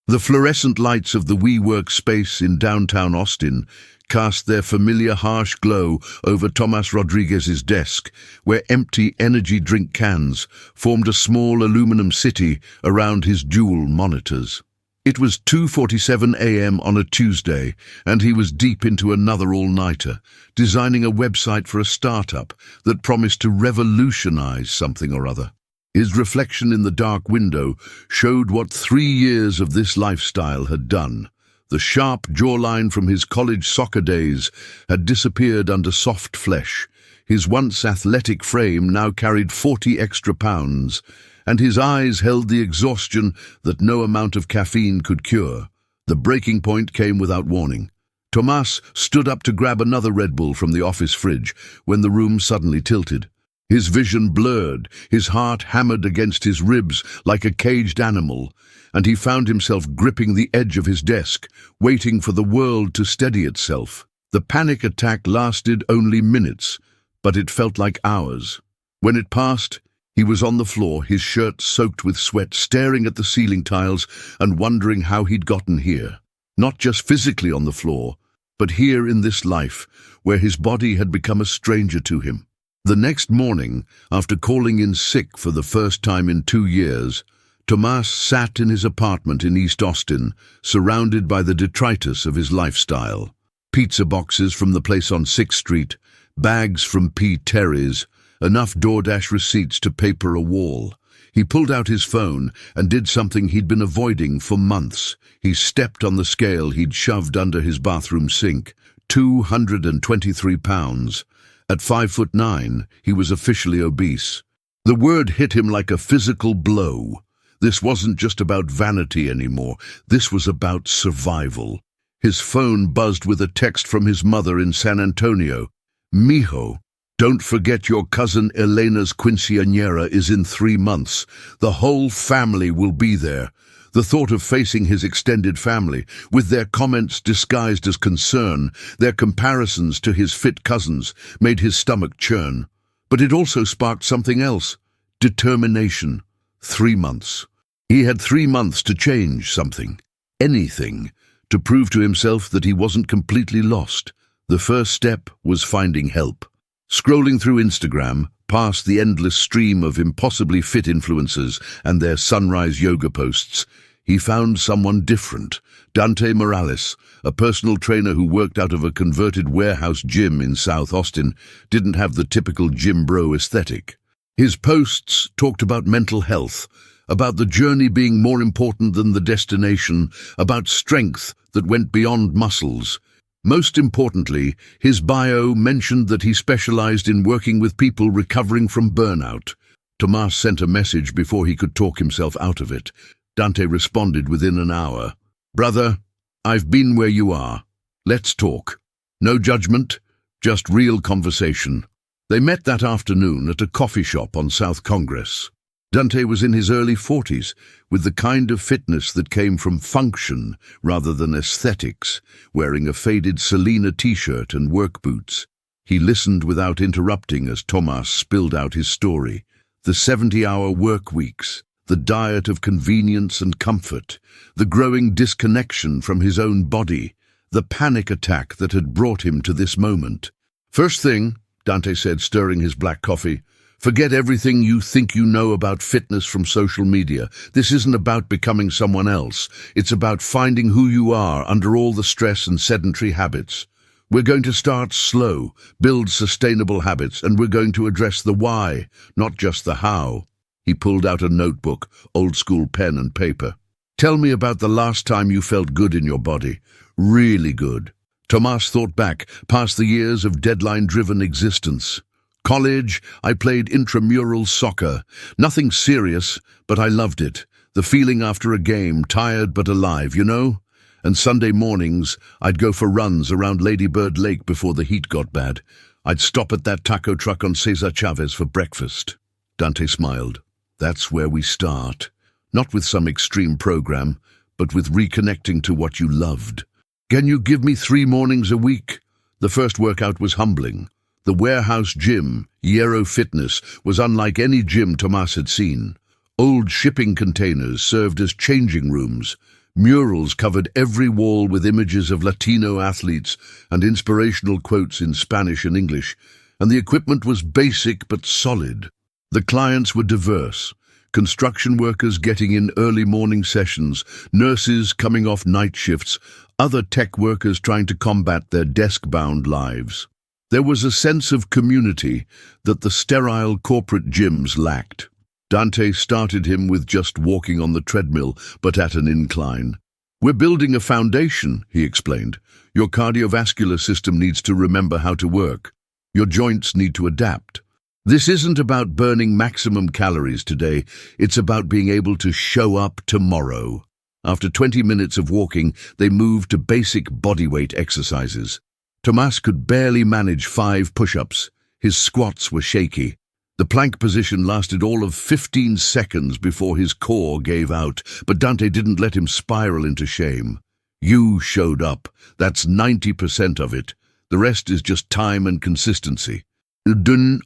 The fluorescent lights of the WeWork space in downtown Austin cast their familiar harsh glow over Tomas Rodriguez's desk, where empty energy drink cans formed a small aluminum city around his dual monitors. It was 2:47 a.m. on a Tuesday, and he was deep into another all-nighter, designing a website for a startup that promised to revolutionize something or other. His reflection in the dark window showed what 3 years of this lifestyle had done. The sharp jawline from his college soccer days had disappeared under soft flesh. His once athletic frame now carried 40 extra pounds, and his eyes held the exhaustion that no amount of caffeine could cure. The breaking point came without warning. Tomas stood up to grab another Red Bull from the office fridge when the room suddenly tilted. His vision blurred, his heart hammered against his ribs like a caged animal, and he found himself gripping the edge of his desk, waiting for the world to steady itself. The panic attack lasted only minutes, but it felt like hours. When it passed, he was on the floor, his shirt soaked with sweat, staring at the ceiling tiles and wondering how he'd gotten here. Not just physically on the floor, but here in this life, where his body had become a stranger to him. The next morning, after calling in sick for the first time in 2 years, Tomas sat in his apartment in East Austin, surrounded by the detritus of his lifestyle. Pizza boxes from the place on 6th Street, bags from P. Terry's, enough DoorDash receipts to paper a wall. He pulled out his phone and did something he'd been avoiding for months. He stepped on the scale he'd shoved under his bathroom sink. 223 pounds. At 5'9", he was officially obese. The word hit him like a physical blow. This wasn't just about vanity anymore. This was about survival. His phone buzzed with a text from his mother in San Antonio. "Mijo, don't forget your cousin Elena's quinceañera is in 3 months. The whole family will be there." The thought of facing his extended family, with their comments disguised as concern, their comparisons to his fit cousins, made his stomach churn. But it also sparked something else: determination. 3 months. He had 3 months to change something, anything, to prove to himself that he wasn't completely lost. The first step was finding help. Scrolling through Instagram, past the endless stream of impossibly fit influencers and their sunrise yoga posts, he found someone different. Dante Morales, a personal trainer who worked out of a converted warehouse gym in South Austin, didn't have the typical gym bro aesthetic. His posts talked about mental health, about the journey being more important than the destination, about strength that went beyond muscles. Most importantly, his bio mentioned that he specialized in working with people recovering from burnout. Tomas sent a message before he could talk himself out of it. Dante responded within an hour. "Brother, I've been where you are. Let's talk. No judgment, just real conversation." They met that afternoon at a coffee shop on South Congress. Dante was in his early 40s, with the kind of fitness that came from function rather than aesthetics, wearing a faded Selena t-shirt and work boots. He listened without interrupting as Tomas spilled out his story. The 70-hour work weeks, the diet of convenience and comfort, the growing disconnection from his own body, the panic attack that had brought him to this moment. "First thing," Dante said, stirring his black coffee, "forget everything you think you know about fitness from social media. This isn't about becoming someone else. It's about finding who you are under all the stress and sedentary habits. We're going to start slow, build sustainable habits, and we're going to address the why, not just the how." He pulled out a notebook, old-school pen and paper. "Tell me about the last time you felt good in your body. Really good." Tomas thought back, past the years of deadline-driven existence. "College, I played intramural soccer. Nothing serious, but I loved it. The feeling after a game, tired but alive, you know? And Sunday mornings, I'd go for runs around Lady Bird Lake before the heat got bad. I'd stop at that taco truck on Cesar Chavez for breakfast." Dante smiled. "That's where we start. Not with some extreme program, but with reconnecting to what you loved. Can you give me 3 mornings a week?" The first workout was humbling. The warehouse gym, Hierro Fitness, was unlike any gym Tomas had seen. Old shipping containers served as changing rooms. Murals covered every wall with images of Latino athletes and inspirational quotes in Spanish and English, and the equipment was basic but solid. The clients were diverse. Construction workers getting in early morning sessions, nurses coming off night shifts, other tech workers trying to combat their desk-bound lives. There was a sense of community that the sterile corporate gyms lacked. Dante started him with just walking on the treadmill, but at an incline. "We're building a foundation," he explained. "Your cardiovascular system needs to remember how to work. Your joints need to adapt. This isn't about burning maximum calories today, it's about being able to show up tomorrow." After 20 minutes of walking, they moved to basic bodyweight exercises. Tomás could barely manage 5 push-ups. His squats were shaky. The plank position lasted all of 15 seconds before his core gave out, but Dante didn't let him spiral into shame. "You showed up. That's 90% of it. The rest is just time and consistency."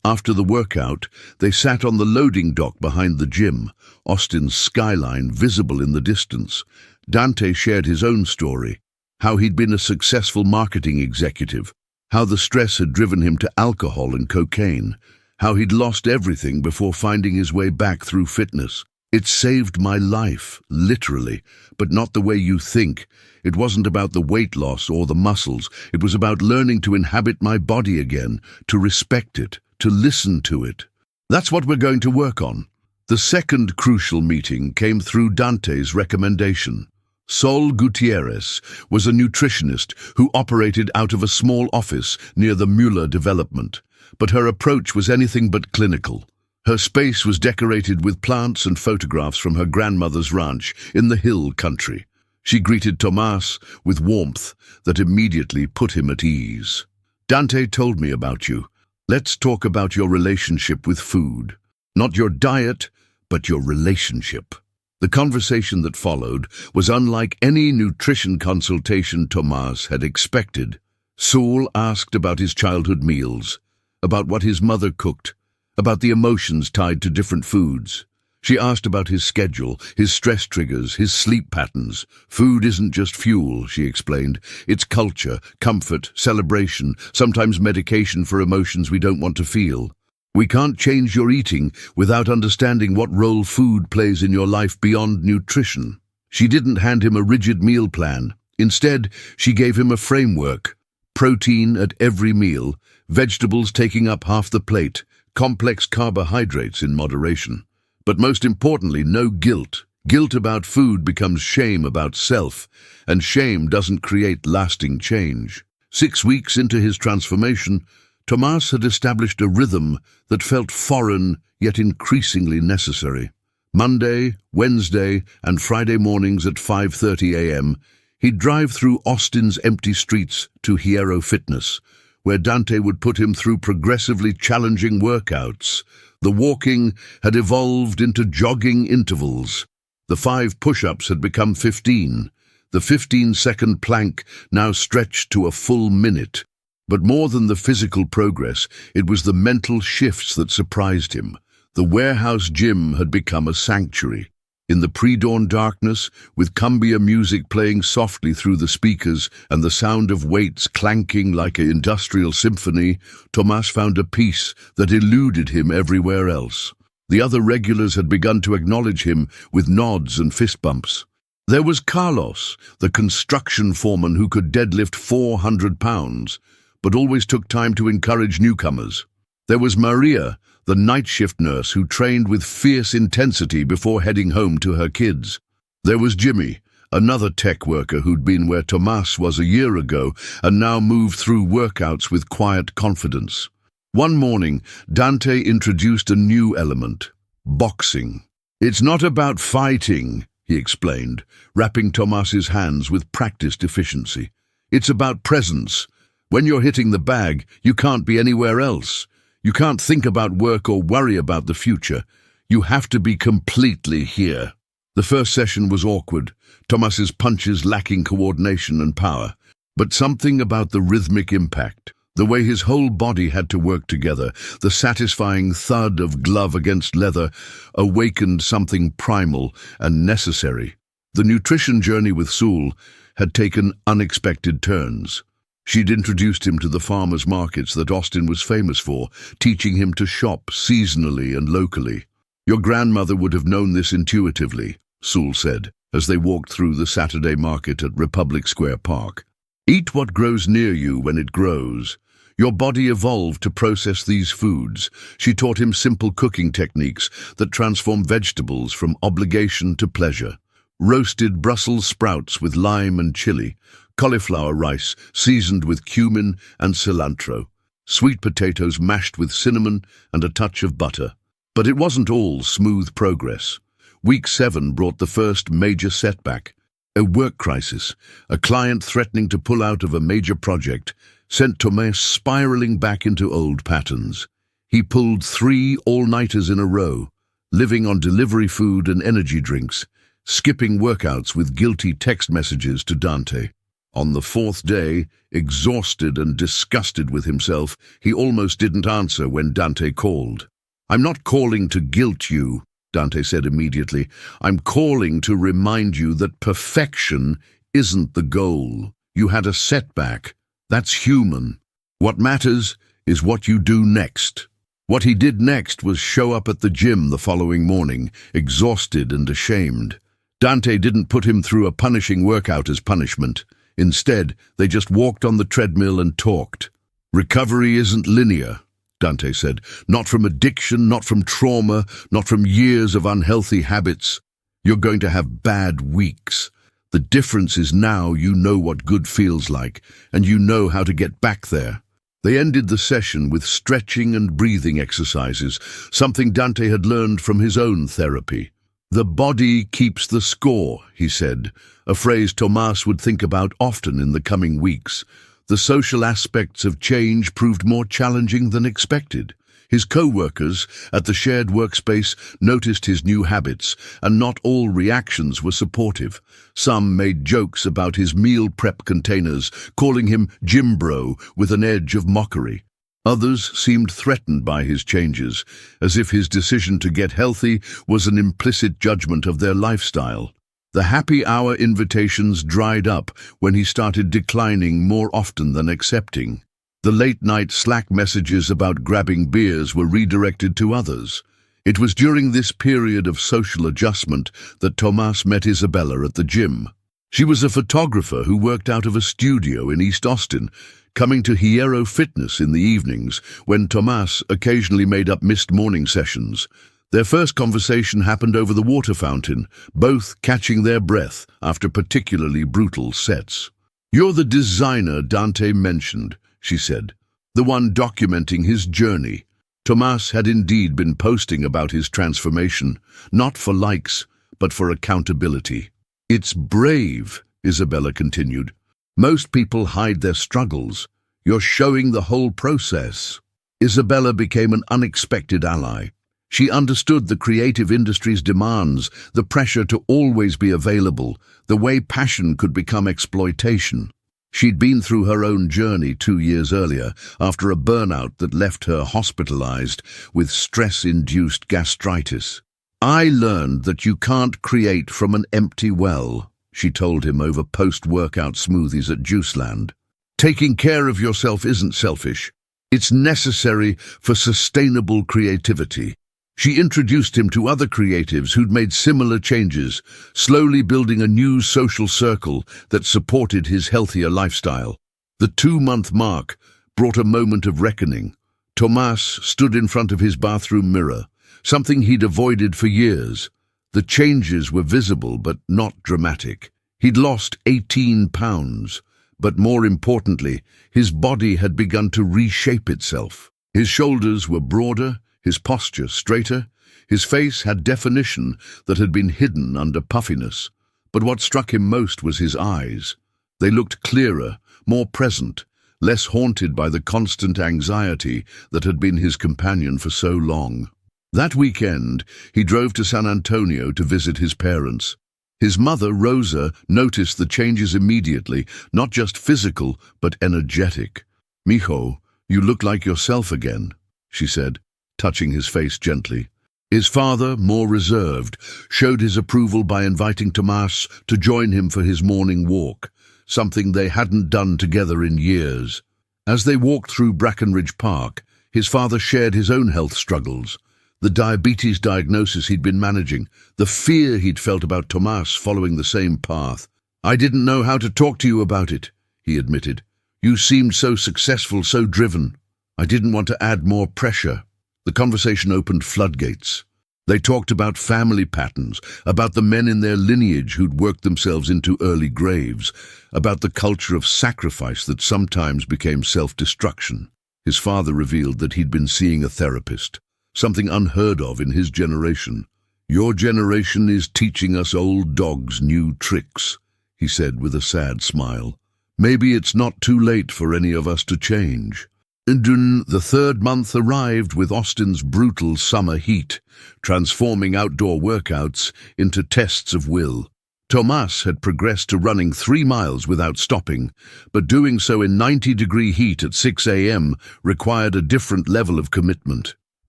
After the workout, they sat on the loading dock behind the gym, Austin's skyline visible in the distance. Dante shared his own story, how he'd been a successful marketing executive, how the stress had driven him to alcohol and cocaine, how he'd lost everything before finding his way back through fitness. "It saved my life, literally, but not the way you think. It wasn't about the weight loss or the muscles. It was about learning to inhabit my body again, to respect it, to listen to it. That's what we're going to work on." The second crucial meeting came through Dante's recommendation. Sol Gutierrez was a nutritionist who operated out of a small office near the Mueller development, but her approach was anything but clinical. Her space was decorated with plants and photographs from her grandmother's ranch in the hill country. She greeted Tomás with warmth that immediately put him at ease. "Dante told me about you. Let's talk about your relationship with food. Not your diet, but your relationship." The conversation that followed was unlike any nutrition consultation Tomás had expected. Saul asked about his childhood meals, about what his mother cooked, about the emotions tied to different foods. She asked about his schedule, his stress triggers, his sleep patterns. "Food isn't just fuel," she explained. "It's culture, comfort, celebration, sometimes medication for emotions we don't want to feel. We can't change your eating without understanding what role food plays in your life beyond nutrition." She didn't hand him a rigid meal plan. Instead, she gave him a framework. Protein at every meal, vegetables taking up half the plate, complex carbohydrates in moderation. But most importantly, no guilt. Guilt about food becomes shame about self, and shame doesn't create lasting change. 6 weeks into his transformation, Tomás had established a rhythm that felt foreign yet increasingly necessary. Monday, Wednesday, and Friday mornings at 5:30 a.m., he'd drive through Austin's empty streets to Hierro Fitness, where Dante would put him through progressively challenging workouts. The walking had evolved into jogging intervals. The 5 push-ups had become 15. The 15-second plank now stretched to a full minute. But more than the physical progress, it was the mental shifts that surprised him. The warehouse gym had become a sanctuary. In the pre-dawn darkness, with cumbia music playing softly through the speakers and the sound of weights clanking like an industrial symphony, Tomás found a peace that eluded him everywhere else. The other regulars had begun to acknowledge him with nods and fist bumps. There was Carlos, the construction foreman who could deadlift 400 pounds, but always took time to encourage newcomers. There was Maria, the night shift nurse who trained with fierce intensity before heading home to her kids. There was Jimmy, another tech worker who'd been where Tomás was a year ago and now moved through workouts with quiet confidence. One morning, Dante introduced a new element: boxing. "It's not about fighting," he explained, wrapping Tomás's hands with practiced efficiency. "It's about presence. When you're hitting the bag, you can't be anywhere else. You can't think about work or worry about the future. You have to be completely here." The first session was awkward, Tomás's punches lacking coordination and power. But something about the rhythmic impact, the way his whole body had to work together, the satisfying thud of glove against leather, awakened something primal and necessary. The nutrition journey with Sul had taken unexpected turns. She'd introduced him to the farmers' markets that Austin was famous for, teaching him to shop seasonally and locally. "Your grandmother would have known this intuitively," Sul said, as they walked through the Saturday market at Republic Square Park. "Eat what grows near you when it grows. Your body evolved to process these foods." She taught him simple cooking techniques that transform vegetables from obligation to pleasure. Roasted Brussels sprouts with lime and chili, cauliflower rice seasoned with cumin and cilantro, sweet potatoes mashed with cinnamon and a touch of butter. But it wasn't all smooth progress. Week 7 brought the first major setback. A work crisis, a client threatening to pull out of a major project, sent Thomas spiraling back into old patterns. He pulled 3 all-nighters in a row, living on delivery food and energy drinks, skipping workouts with guilty text messages to Dante. On the 4th day, exhausted and disgusted with himself, he almost didn't answer when Dante called. "I'm not calling to guilt you," Dante said immediately. "I'm calling to remind you that perfection isn't the goal. You had a setback. That's human. What matters is what you do next." What he did next was show up at the gym the following morning, exhausted and ashamed. Dante didn't put him through a punishing workout as punishment. Instead, they just walked on the treadmill and talked. "Recovery isn't linear," Dante said. "Not from addiction, not from trauma, not from years of unhealthy habits. You're going to have bad weeks. The difference is now you know what good feels like, and you know how to get back there." They ended the session with stretching and breathing exercises, something Dante had learned from his own therapy. "The body keeps the score," he said, a phrase Thomas would think about often in the coming weeks. The social aspects of change proved more challenging than expected. His co-workers at the shared workspace noticed his new habits, and not all reactions were supportive. Some made jokes about his meal prep containers, calling him Gym Bro with an edge of mockery. Others seemed threatened by his changes, as if his decision to get healthy was an implicit judgment of their lifestyle. The happy hour invitations dried up when he started declining more often than accepting. The late-night Slack messages about grabbing beers were redirected to others. It was during this period of social adjustment that Thomas met Isabella at the gym. She was a photographer who worked out of a studio in East Austin, coming to Hierro Fitness in the evenings, when Thomas occasionally made up missed morning sessions. Their first conversation happened over the water fountain, both catching their breath after particularly brutal sets. "You're the designer Dante mentioned," she said, "the one documenting his journey." Thomas had indeed been posting about his transformation, not for likes, but for accountability. "It's brave," Isabella continued. "Most people hide their struggles. You're showing the whole process." Isabella became an unexpected ally. She understood the creative industry's demands, the pressure to always be available, the way passion could become exploitation. She'd been through her own journey 2 years earlier, after a burnout that left her hospitalized with stress-induced gastritis. "I learned that you can't create from an empty well," she told him over post-workout smoothies at Juiceland. "Taking care of yourself isn't selfish. It's necessary for sustainable creativity." She introduced him to other creatives who'd made similar changes, slowly building a new social circle that supported his healthier lifestyle. The 2-month mark brought a moment of reckoning. Thomas stood in front of his bathroom mirror, something he'd avoided for years. The changes were visible but not dramatic. He'd lost 18 pounds, but more importantly, his body had begun to reshape itself. His shoulders were broader, his posture straighter, his face had definition that had been hidden under puffiness. But what struck him most was his eyes. They looked clearer, more present, less haunted by the constant anxiety that had been his companion for so long. That weekend, he drove to San Antonio to visit his parents. His mother, Rosa, noticed the changes immediately, not just physical, but energetic. "Mijo, you look like yourself again," she said, touching his face gently. His father, more reserved, showed his approval by inviting Tomas to join him for his morning walk, something they hadn't done together in years. As they walked through Brackenridge Park, his father shared his own health struggles, the diabetes diagnosis he'd been managing, the fear he'd felt about Tomas following the same path. "I didn't know how to talk to you about it," he admitted. "You seemed so successful, so driven. I didn't want to add more pressure." The conversation opened floodgates. They talked about family patterns, about the men in their lineage who'd worked themselves into early graves, about the culture of sacrifice that sometimes became self-destruction. His father revealed that he'd been seeing a therapist, something unheard of in his generation. "Your generation is teaching us old dogs new tricks," he said with a sad smile. "Maybe it's not too late for any of us to change." The third month arrived with Austin's brutal summer heat, transforming outdoor workouts into tests of will. Tomas had progressed to running 3 miles without stopping, but doing so in 90-degree heat at 6 a.m. required a different level of commitment.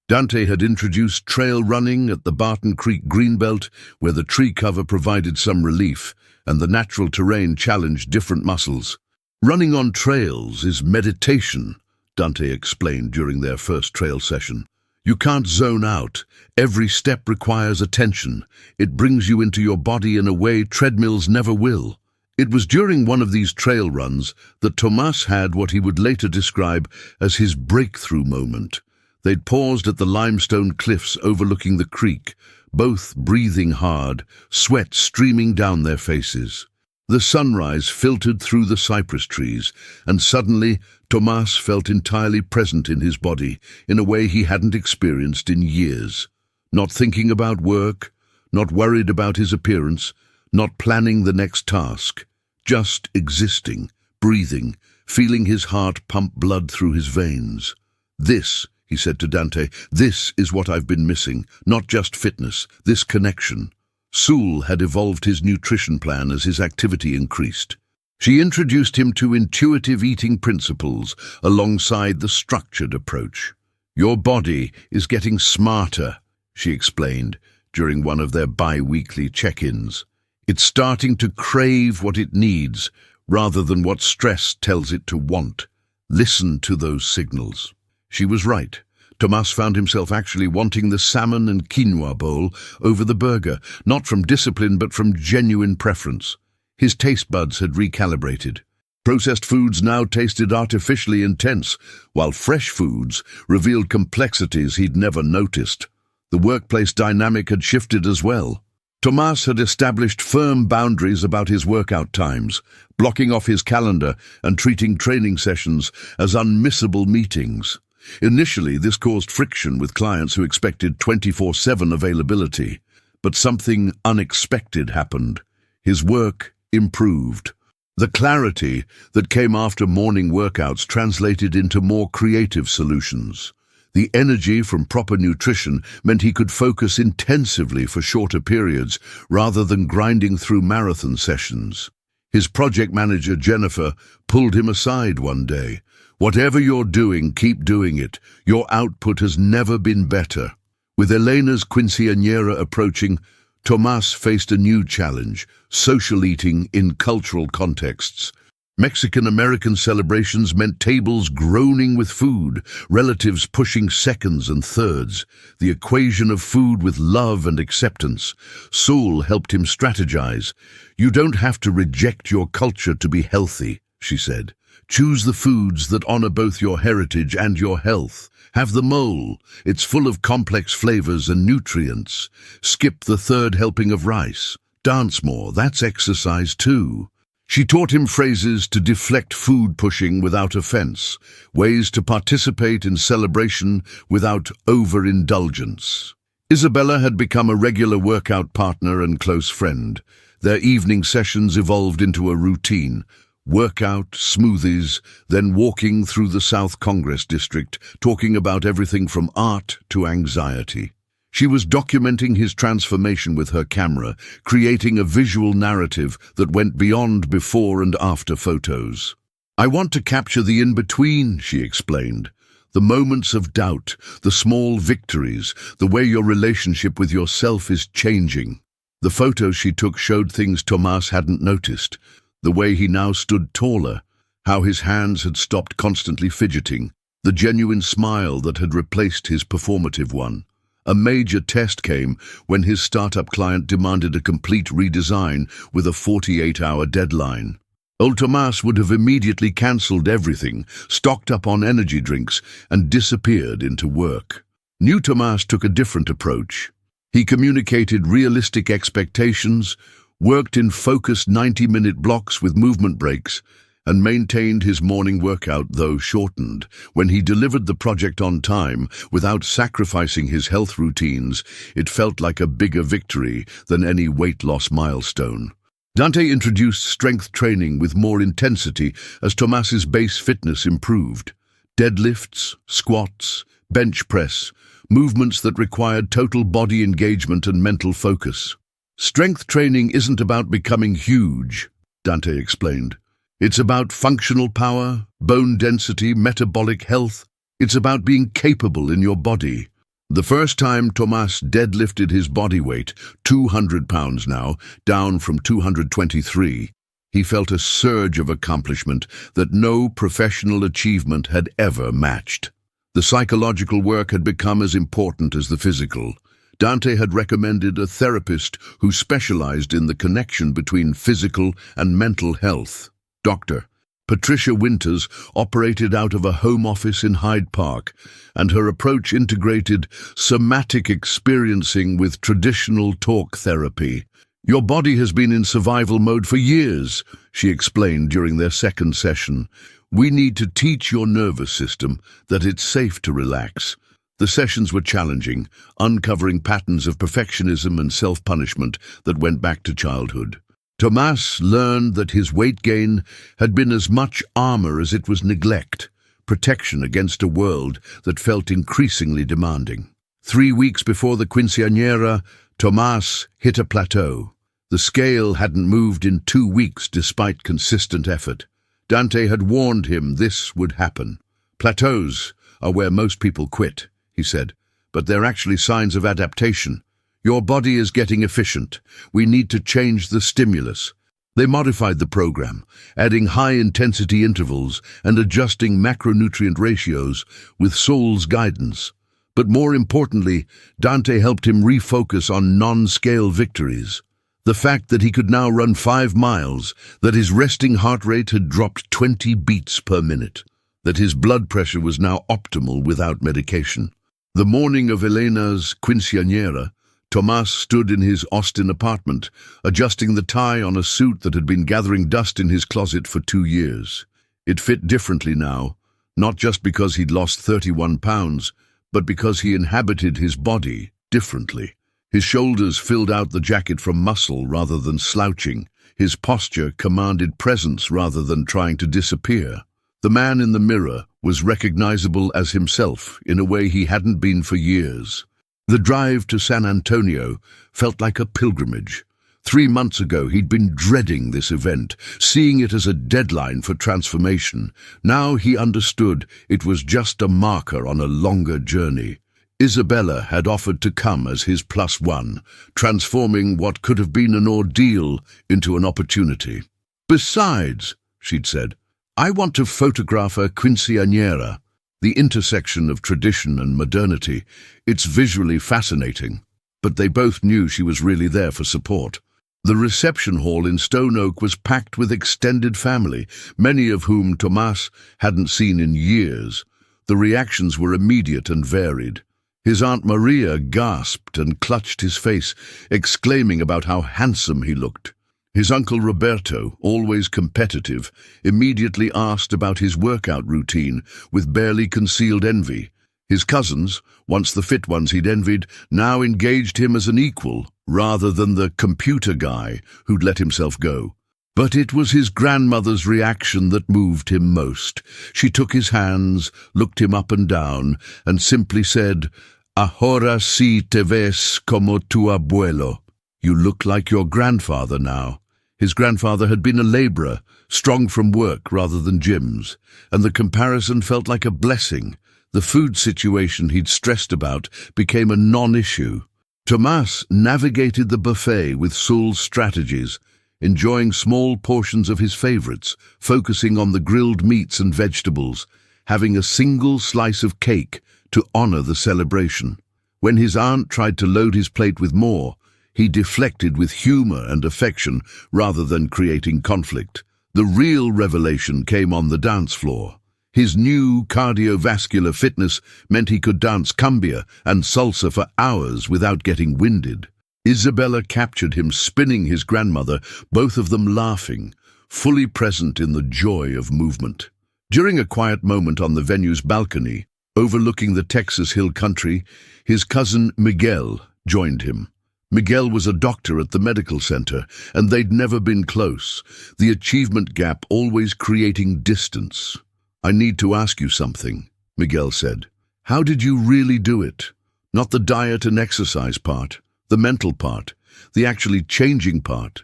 Dante had introduced trail running at the Barton Creek Greenbelt, where the tree cover provided some relief, and the natural terrain challenged different muscles. "Running on trails is meditation," Dante explained during their first trail session. "You can't zone out. Every step requires attention. It brings you into your body in a way treadmills never will." It was during one of these trail runs that Tomas had what he would later describe as his breakthrough moment. They'd paused at the limestone cliffs overlooking the creek, both breathing hard, sweat streaming down their faces. The sunrise filtered through the cypress trees, and suddenly Tomas felt entirely present in his body in a way he hadn't experienced in years. Not thinking about work, not worried about his appearance, not planning the next task, just existing, breathing, feeling his heart pump blood through his veins. "This," he said to Dante, "this is what I've been missing, not just fitness, this connection." Sewell had evolved his nutrition plan as his activity increased. She introduced him to intuitive eating principles alongside the structured approach. "Your body is getting smarter," she explained during one of their bi-weekly check-ins. "It's starting to crave what it needs rather than what stress tells it to want. Listen to those signals." She was right. Tomas found himself actually wanting the salmon and quinoa bowl over the burger, not from discipline but from genuine preference. His taste buds had recalibrated. Processed foods now tasted artificially intense, while fresh foods revealed complexities he'd never noticed. The workplace dynamic had shifted as well. Tomas had established firm boundaries about his workout times, blocking off his calendar and treating training sessions as unmissable meetings. Initially, this caused friction with clients who expected 24/7 availability, but something unexpected happened. His work improved. The clarity that came after morning workouts translated into more creative solutions. The energy from proper nutrition meant he could focus intensively for shorter periods rather than grinding through marathon sessions. His project manager, Jennifer, pulled him aside one day. "Whatever you're doing, keep doing it. Your output has never been better." With Elena's quinceañera approaching, Tomas faced a new challenge: social eating in cultural contexts. Mexican-American celebrations meant tables groaning with food, relatives pushing seconds and thirds, the equation of food with love and acceptance. Sewell helped him strategize. "You don't have to reject your culture to be healthy," she said. "Choose the foods that honor both your heritage and your health. Have the mole. It's full of complex flavors and nutrients. Skip the third helping of rice. Dance more. That's exercise too." She taught him phrases to deflect food pushing without offense, ways to participate in celebration without overindulgence. Isabella had become a regular workout partner and close friend. Their evening sessions evolved into a routine: workout, smoothies, then walking through the South Congress District, talking about everything from art to anxiety. She was documenting his transformation with her camera, creating a visual narrative that went beyond before and after photos. "I want to capture the in-between," she explained. The moments of doubt, the small victories, the way your relationship with yourself is changing. The photos she took showed things Tomas hadn't noticed. The way he now stood taller, how his hands had stopped constantly fidgeting, the genuine smile that had replaced his performative one. A major test came when his startup client demanded a complete redesign with a 48-hour deadline. Old Tomas would have immediately cancelled everything, stocked up on energy drinks, and disappeared into work. New Tomas took a different approach. He communicated realistic expectations, worked in focused 90-minute blocks with movement breaks, and maintained his morning workout, though shortened. When he delivered the project on time, without sacrificing his health routines, it felt like a bigger victory than any weight loss milestone. Dante introduced strength training with more intensity as Tomas's base fitness improved. Deadlifts, squats, bench press, movements that required total body engagement and mental focus. Strength training isn't about becoming huge, Dante explained. It's about functional power, bone density, metabolic health. It's about being capable in your body. The first time Tomas deadlifted his body weight, 200 pounds now, down from 223, he felt a surge of accomplishment that no professional achievement had ever matched. The psychological work had become as important as the physical. Dante had recommended a therapist who specialized in the connection between physical and mental health. Dr. Patricia Winters operated out of a home office in Hyde Park, and her approach integrated somatic experiencing with traditional talk therapy. "Your body has been in survival mode for years," she explained during their second session. "We need to teach your nervous system that it's safe to relax." The sessions were challenging, uncovering patterns of perfectionism and self-punishment that went back to childhood. Tomas learned that his weight gain had been as much armor as it was neglect, protection against a world that felt increasingly demanding. 3 weeks before the quinceañera, Tomas hit a plateau. The scale hadn't moved in 2 weeks despite consistent effort. Dante had warned him this would happen. "Plateaus are where most people quit," he said, "but they're actually signs of adaptation. Your body is getting efficient. We need to change the stimulus." They modified the program, adding high-intensity intervals and adjusting macronutrient ratios with Saul's guidance. But more importantly, Dante helped him refocus on non-scale victories. The fact that he could now run 5 miles, that his resting heart rate had dropped 20 beats per minute, that his blood pressure was now optimal without medication. The morning of Elena's quinceañera, Tomas stood in his Austin apartment, adjusting the tie on a suit that had been gathering dust in his closet for 2 years. It fit differently now, not just because he'd lost 31 pounds, but because he inhabited his body differently. His shoulders filled out the jacket from muscle rather than slouching. His posture commanded presence rather than trying to disappear. The man in the mirror was recognizable as himself in a way he hadn't been for years. The drive to San Antonio felt like a pilgrimage. 3 months ago, he'd been dreading this event, seeing it as a deadline for transformation. Now he understood it was just a marker on a longer journey. Isabella had offered to come as his +1, transforming what could have been an ordeal into an opportunity. "Besides," she'd said, "I want to photograph a quinceañera." The intersection of tradition and modernity, it's visually fascinating. But they both knew she was really there for support. The reception hall in Stone Oak was packed with extended family, many of whom Tomas hadn't seen in years. The reactions were immediate and varied. His Aunt Maria gasped and clutched his face, exclaiming about how handsome he looked. His uncle Roberto, always competitive, immediately asked about his workout routine with barely concealed envy. His cousins, once the fit ones he'd envied, now engaged him as an equal rather than the computer guy who'd let himself go. But it was his grandmother's reaction that moved him most. She took his hands, looked him up and down, and simply said, "Ahora sí te ves como tu abuelo." "You look like your grandfather now." His grandfather had been a laborer, strong from work rather than gyms, and the comparison felt like a blessing. The food situation he'd stressed about became a non-issue. Tomas navigated the buffet with Saul's strategies, enjoying small portions of his favorites, focusing on the grilled meats and vegetables, having a single slice of cake to honor the celebration. When his aunt tried to load his plate with more, he deflected with humor and affection rather than creating conflict. The real revelation came on the dance floor. His new cardiovascular fitness meant he could dance cumbia and salsa for hours without getting winded. Isabella captured him spinning his grandmother, both of them laughing, fully present in the joy of movement. During a quiet moment on the venue's balcony, overlooking the Texas Hill Country, his cousin Miguel joined him. Miguel was a doctor at the medical center, and they'd never been close, the achievement gap always creating distance. "I need to ask you something," Miguel said. "How did you really do it? Not the diet and exercise part, the mental part, the actually changing part."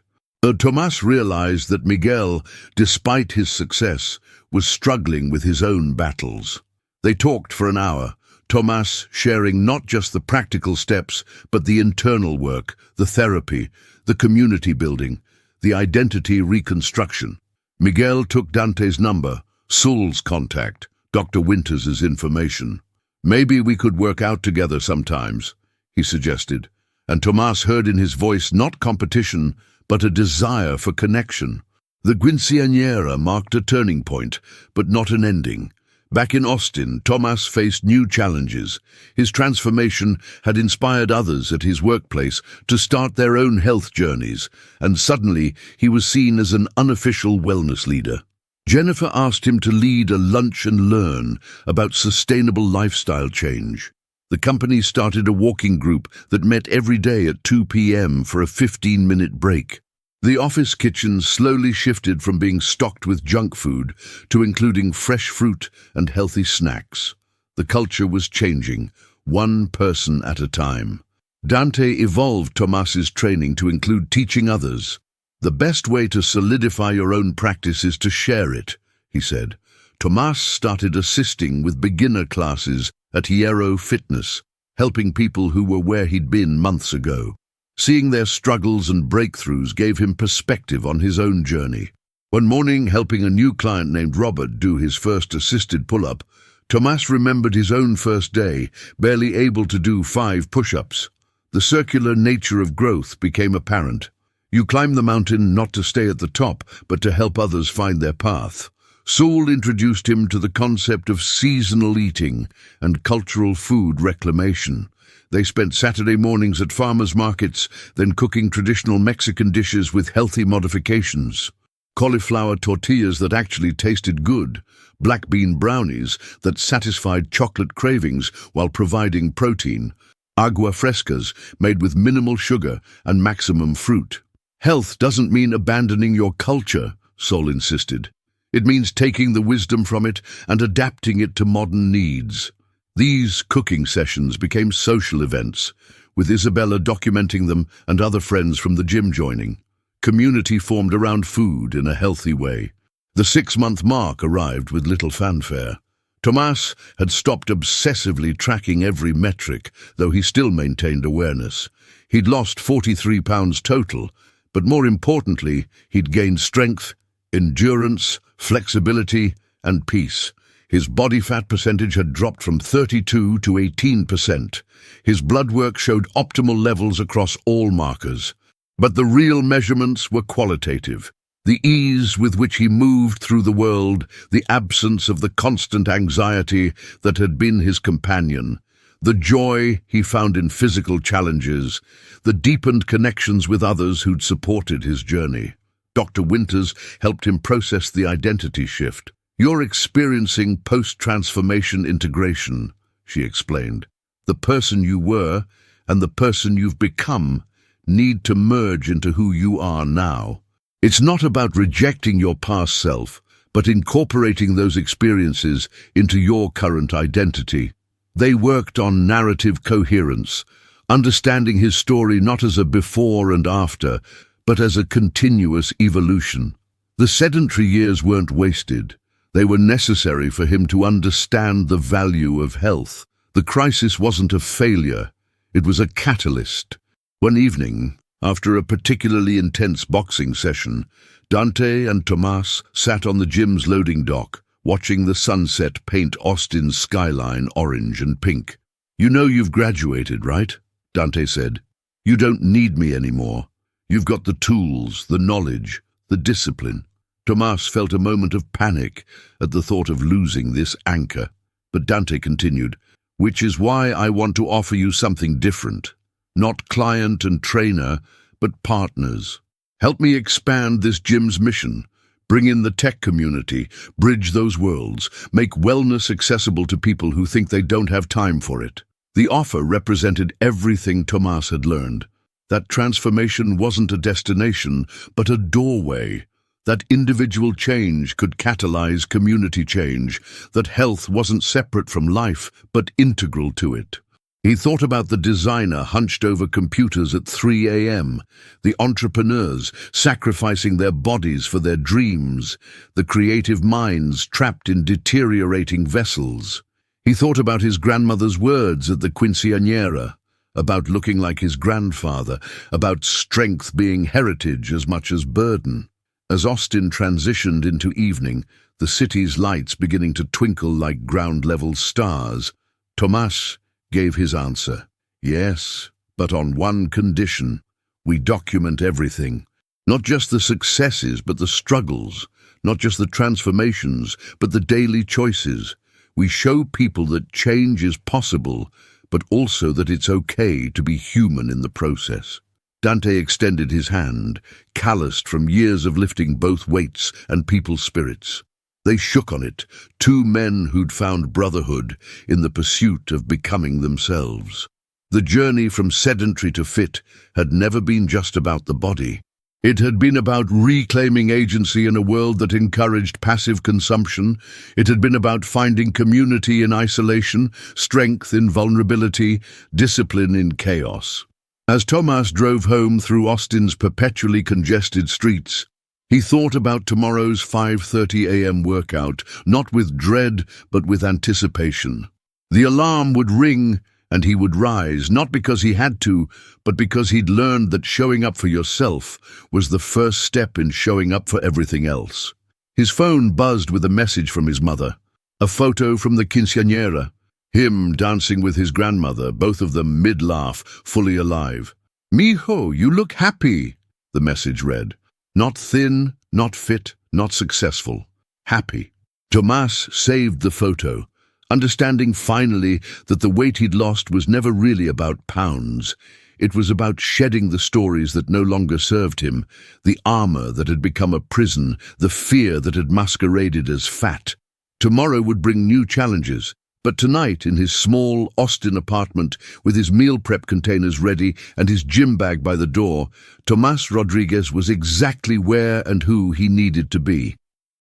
Tomas realized that Miguel, despite his success, was struggling with his own battles. They talked for an hour, Tomas sharing not just the practical steps, but the internal work, the therapy, the community building, the identity reconstruction. Miguel took Dante's number, Saul's contact, Dr. Winters' information. "Maybe we could work out together sometimes," he suggested, and Tomas heard in his voice not competition, but a desire for connection. The quinceañera marked a turning point, but not an ending. Back in Austin, Tomas faced new challenges. His transformation had inspired others at his workplace to start their own health journeys, and suddenly he was seen as an unofficial wellness leader. Jennifer asked him to lead a lunch and learn about sustainable lifestyle change. The company started a walking group that met every day at 2 p.m. for a 15-minute break. The office kitchen slowly shifted from being stocked with junk food to including fresh fruit and healthy snacks. The culture was changing, one person at a time. Dante evolved Tomas's training to include teaching others. "The best way to solidify your own practice is to share it," he said. Tomas started assisting with beginner classes at Hierro Fitness, helping people who were where he'd been months ago. Seeing their struggles and breakthroughs gave him perspective on his own journey. One morning, helping a new client named Robert do his first assisted pull-up, Tomas remembered his own first day, barely able to do 5 push-ups. The circular nature of growth became apparent. You climb the mountain not to stay at the top, but to help others find their path. Saul introduced him to the concept of seasonal eating and cultural food reclamation. They spent Saturday mornings at farmers' markets, then cooking traditional Mexican dishes with healthy modifications. Cauliflower tortillas that actually tasted good, black bean brownies that satisfied chocolate cravings while providing protein, agua frescas made with minimal sugar and maximum fruit. "Health doesn't mean abandoning your culture," Saul insisted. "It means taking the wisdom from it and adapting it to modern needs." These cooking sessions became social events, with Isabella documenting them and other friends from the gym joining. Community formed around food in a healthy way. The 6-month mark arrived with little fanfare. Tomas had stopped obsessively tracking every metric, though he still maintained awareness. He'd lost 43 pounds total, but more importantly, he'd gained strength, endurance, flexibility, and peace. His body fat percentage had dropped from 32 to 18%. His blood work showed optimal levels across all markers. But the real measurements were qualitative. The ease with which he moved through the world, the absence of the constant anxiety that had been his companion, the joy he found in physical challenges, the deepened connections with others who'd supported his journey. Dr. Winters helped him process the identity shift. "You're experiencing post-transformation integration," she explained. "The person you were and the person you've become need to merge into who you are now. It's not about rejecting your past self, but incorporating those experiences into your current identity." They worked on narrative coherence, understanding his story not as a before and after, but as a continuous evolution. The sedentary years weren't wasted. They were necessary for him to understand the value of health. The crisis wasn't a failure, it was a catalyst. One evening, after a particularly intense boxing session, Dante and Tomas sat on the gym's loading dock, watching the sunset paint Austin's skyline orange and pink. "You know you've graduated, right?" Dante said. "You don't need me anymore. You've got the tools, the knowledge, the discipline." Tomas felt a moment of panic at the thought of losing this anchor. But Dante continued, "Which is why I want to offer you something different. Not client and trainer, but partners. Help me expand this gym's mission. Bring in the tech community, bridge those worlds, make wellness accessible to people who think they don't have time for it." The offer represented everything Tomas had learned. That transformation wasn't a destination, but a doorway. That individual change could catalyze community change. That health wasn't separate from life, but integral to it. He thought about the designer hunched over computers at 3 a.m., the entrepreneurs sacrificing their bodies for their dreams, the creative minds trapped in deteriorating vessels. He thought about his grandmother's words at the quinceañera, about looking like his grandfather, about strength being heritage as much as burden. As Austin transitioned into evening, the city's lights beginning to twinkle like ground-level stars, Tomas gave his answer. "Yes, but on one condition. We document everything. Not just the successes, but the struggles. Not just the transformations, but the daily choices. We show people that change is possible, but also that it's okay to be human in the process." Dante extended his hand, calloused from years of lifting both weights and people's spirits. They shook on it, two men who'd found brotherhood in the pursuit of becoming themselves. The journey from sedentary to fit had never been just about the body. It had been about reclaiming agency in a world that encouraged passive consumption. It had been about finding community in isolation, strength in vulnerability, discipline in chaos. As Tomas drove home through Austin's perpetually congested streets, he thought about tomorrow's 5:30 a.m. workout, not with dread, but with anticipation. The alarm would ring, and he would rise, not because he had to, but because he'd learned that showing up for yourself was the first step in showing up for everything else. His phone buzzed with a message from his mother, a photo from the quinceañera, him dancing with his grandmother, both of them mid-laugh, fully alive. "Mijo, you look happy," the message read. Not thin, not fit, not successful. Happy. Tomas saved the photo, understanding finally that the weight he'd lost was never really about pounds. It was about shedding the stories that no longer served him, the armor that had become a prison, the fear that had masqueraded as fat. Tomorrow would bring new challenges, but tonight, in his small Austin apartment, with his meal prep containers ready and his gym bag by the door, Tomas Rodriguez was exactly where and who he needed to be.